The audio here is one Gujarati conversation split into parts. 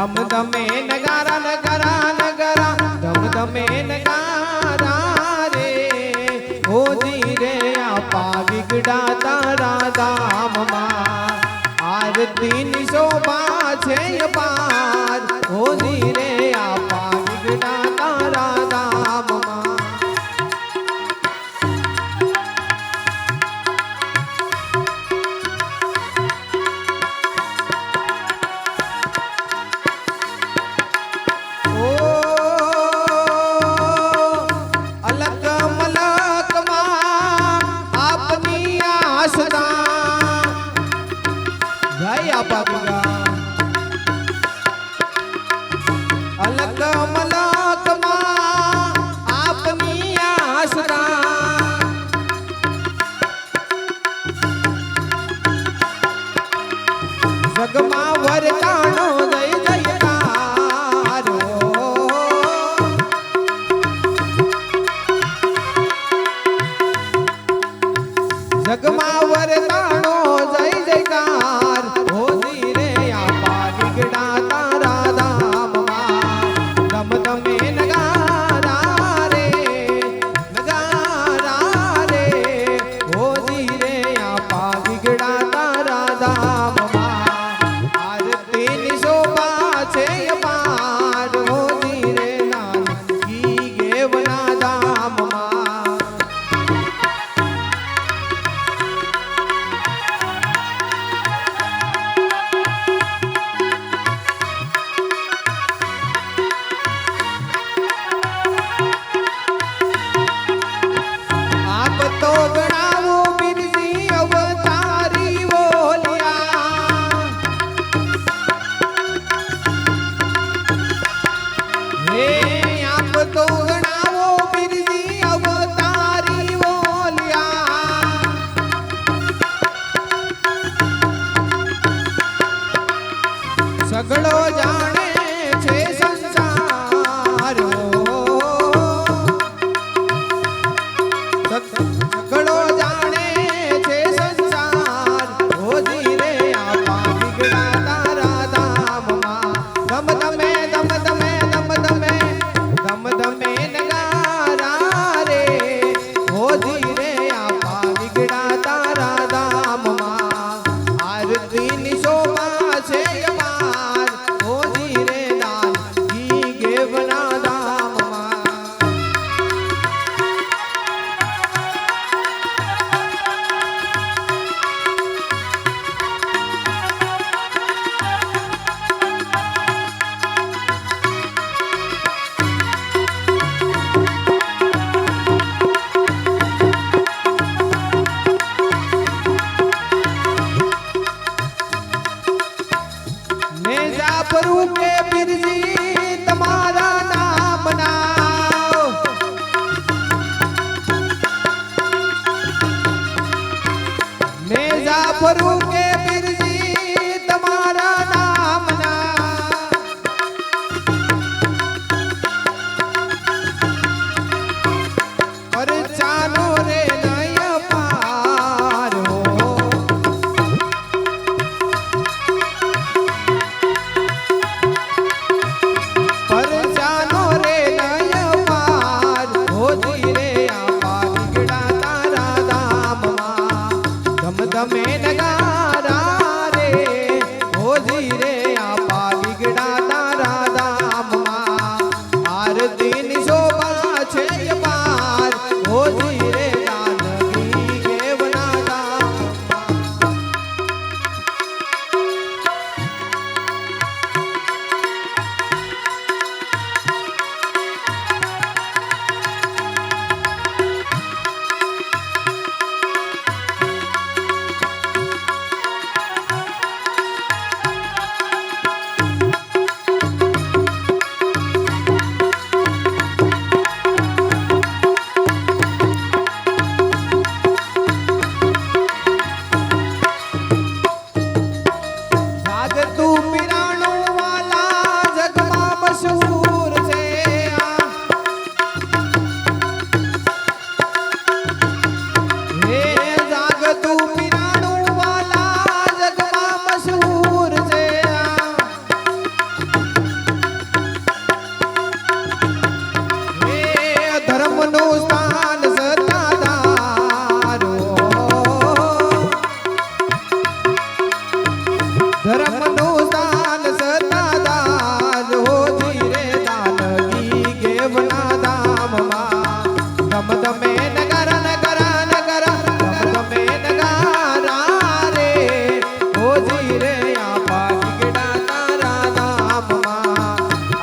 ધમ ધમે નગારા નગારા નગારા ધમ ધમે નગારા રે હોજી રે આપા વિગડા તારા ધામમાં આરતી ની શોભા છે અપાર હોજી રે આપા વિગડા તારા ધામમાં અલક મલક માં આપની આસરા જગમાં વરદાનો જય જયકારો જગમાં વરદાનો જય જયકાર હોજી રે આપા વિગડા તારા ધામમાં ધમ ધમે નગારા રે હોજી રે આપા વિગડા તારા ધામમાં આરતી ની શોભા છે અપાર હોજી રે નાનકી ગેવના ધામમાં તો ગણાવો બિરજી અવતારી બોલ્યા હે આપ તો ગણાવો બિરજી અવતારી બોલ્યા સગળો જાણે છે સંસાર સગળો જાણે છે સંસાર હોજી રે આપા વિગડા તારા ધામમાં ધમ ધમે ધમ ધમે ધમ ધમે ધમ ધમે નગારા રે હોજી રે આપા વિગડા તારા ધામમાં આરતી ની શોભા છે અપાર હોજી રે નાનકી ગેવના ધામમાં જાફરું કે બિરજી તમારા નામ નામ મેં જાફરું કે બિરજી તમારા નામ નામ પરચાનો રે નય પારો પરચાનો રે નય પાર હોજી રે આપા વિગડા તારા ધામમાં ધમ ધમે નગારા રે હોજી રે આપા વિગડા તારા ધામમાં આરતી ની શોભા છે અપાર હોજી રે નાનકી ગેવના ધામમાં ધર્મનું સ્થાન સત્તાધારો ધર્મનું સ્થાન સત્તાધારો ધીરે દાનગી ગેવના ધામમાં ધમ ધમે નગર નગર નગર ધમ ધમે નગારા રે ઓ ધીરે આપા ગીગડા તારા ધામમાં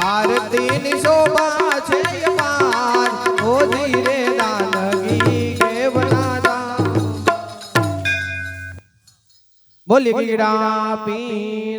આરતીની શોભા છે અપાર ઓ ધીરે દાનગી ગેવના ધામ બોલી ગીગડા પીર